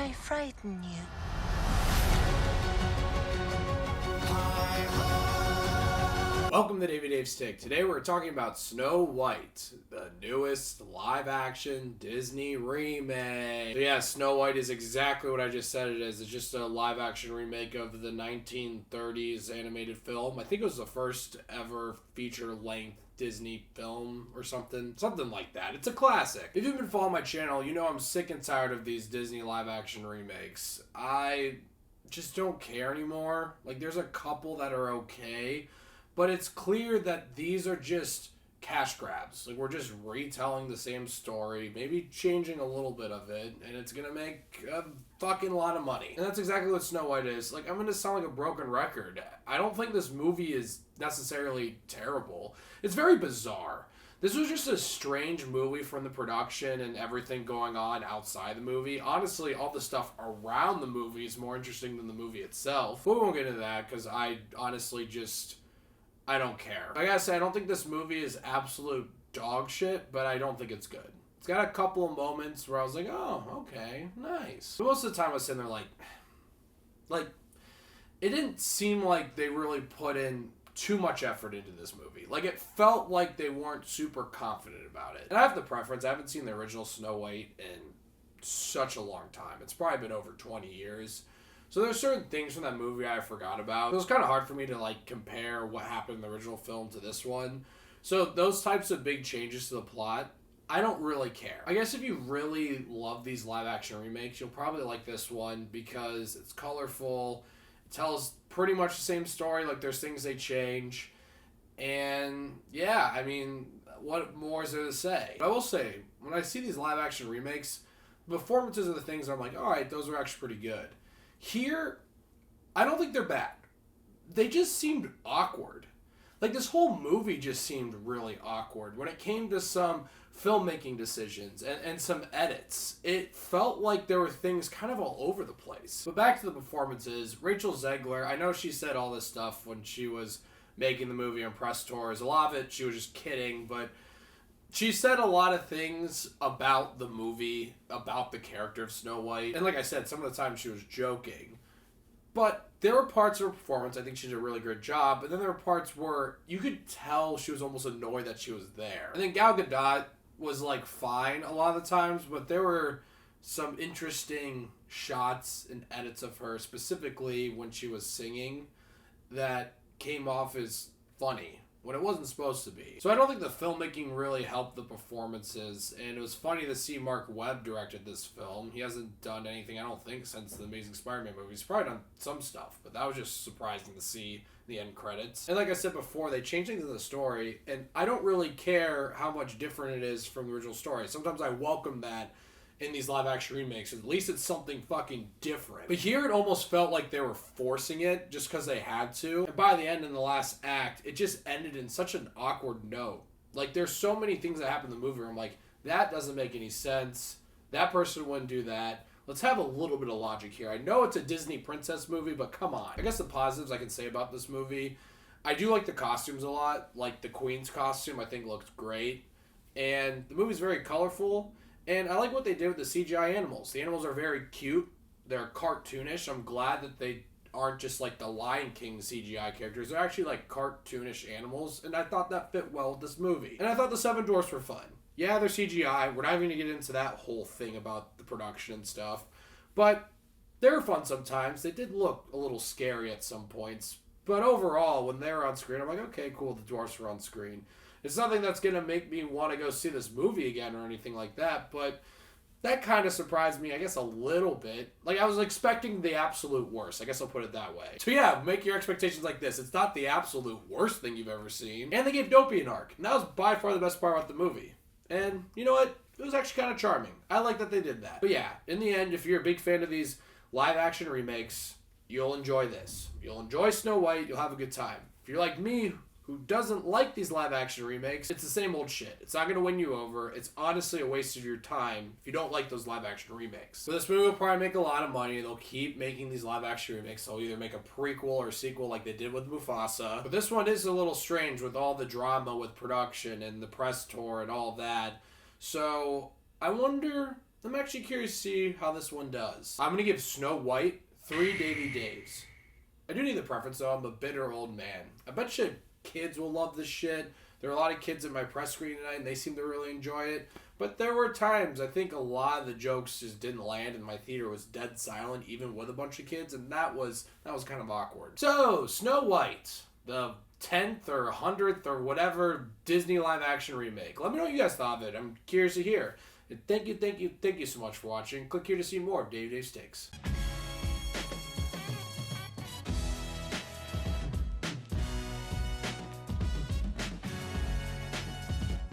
I frighten you? Welcome to Dave's Take. Today we're talking about Snow White, the newest live-action Disney remake. So yeah, Snow White is exactly what I just said it is. It's just a live-action remake of the 1930s animated film. I think it was the first ever feature-length Disney film or something like that. It's a classic. If you've been following my channel, you know I'm sick and tired of these Disney live-action remakes. I just don't care anymore. Like, there's a couple that are okay, but it's clear that these are just cash grabs. Like, we're just retelling the same story, maybe changing a little bit of it, and it's gonna make a fucking lot of money. And that's exactly what Snow White is. Like, I'm gonna sound like a broken record. I don't think this movie is necessarily terrible. It's very bizarre. This was just a strange movie from the production and everything going on outside the movie. Honestly, all the stuff around the movie is more interesting than the movie itself. But we won't get into that because I honestly I don't care. Like I said, I don't think this movie is absolute dog shit, but I don't think it's good. It's got a couple of moments where I was like, oh, okay, nice. But most of the time I was sitting there like, it didn't seem like they really put in too much effort into this movie. Like, it felt like they weren't super confident about it. And I have the preference. I haven't seen the original Snow White in such a long time. It's probably been over 20 years. So there's certain things from that movie I forgot about. It was kind of hard for me to, like, compare what happened in the original film to this one. So those types of big changes to the plot, I don't really care. I guess if you really love these live-action remakes, you'll probably like this one because it's colorful. It tells pretty much the same story. Like, there's things they change. And, yeah, I mean, what more is there to say? But I will say, when I see these live-action remakes, the performances are the things I'm like, all right, those are actually pretty good. Here, I don't think they're bad. They just seemed awkward. Like, this whole movie just seemed really awkward. When it came to some filmmaking decisions and some edits, it felt like there were things kind of all over the place. But back to the performances, Rachel Zegler, I know she said all this stuff when she was making the movie on press tours. A lot of it, she was just kidding, but she said a lot of things about the movie, about the character of Snow White. And like I said, some of the time she was joking. But there were parts of her performance, I think she did a really good job, but then there were parts where you could tell she was almost annoyed that she was there. I think Gal Gadot was, like, fine a lot of the times, but there were some interesting shots and edits of her, specifically when she was singing, that came off as funny when it wasn't supposed to be. So I don't think the filmmaking really helped the performances, and it was funny to see Mark Webb directed this film. He hasn't done anything, I don't think, since the Amazing Spider-Man movie. He's probably done some stuff, but that was just surprising to see the end credits. And like I said before, they changed things in the story, and I don't really care how much different it is from the original story. Sometimes I welcome that in these live-action remakes. At least it's something fucking different. But here it almost felt like they were forcing it just because they had to. And by the end, in the last act, it just ended in such an awkward note. Like, there's so many things that happen in the movie where I'm like, that doesn't make any sense. That person wouldn't do that. Let's have a little bit of logic here. I know it's a Disney princess movie, but come on. I guess the positives I can say about this movie, I do like the costumes a lot. Like, the Queen's costume, I think, looks great. And the movie's very colorful. And I like what they did with the CGI animals. The animals are very cute. They're cartoonish. I'm glad that they aren't just like the Lion King CGI characters. They're actually like cartoonish animals. And I thought that fit well with this movie. And I thought the Seven Dwarfs were fun. Yeah, they're CGI. We're not even going to get into that whole thing about the production and stuff. But they were fun sometimes. They did look a little scary at some points. But overall, when they were on screen, I'm like, okay, cool, the dwarfs were on screen. It's nothing that's going to make me want to go see this movie again or anything like that, but that kind of surprised me, I guess, a little bit. Like, I was expecting the absolute worst. I guess I'll put it that way. So yeah, make your expectations like this. It's not the absolute worst thing you've ever seen. And they gave Dopey an arc. And that was by far the best part about the movie. And you know what? It was actually kind of charming. I like that they did that. But yeah, in the end, if you're a big fan of these live-action remakes, you'll enjoy this. You'll enjoy Snow White. You'll have a good time. If you're like me, who doesn't like these live-action remakes, it's the same old shit. It's not going to win you over. It's honestly a waste of your time if you don't like those live-action remakes. So this movie will probably make a lot of money. They'll keep making these live-action remakes. They'll either make a prequel or sequel like they did with Mufasa. But this one is a little strange with all the drama with production and the press tour and all that. So I wonder I'm actually curious to see how this one does. I'm going to give Snow White 3 Davey Daves. I do need the preference though, I'm a bitter old man. I bet you kids will love this shit. There are a lot of kids at my press screening tonight and they seem to really enjoy it. But there were times, I think a lot of the jokes just didn't land and my theater was dead silent even with a bunch of kids, and that was kind of awkward. So, Snow White, the 10th or 100th or whatever Disney live action remake. Let me know what you guys thought of it. I'm curious to hear. Thank you so much for watching. Click here to see more of Davey Dave's Takes.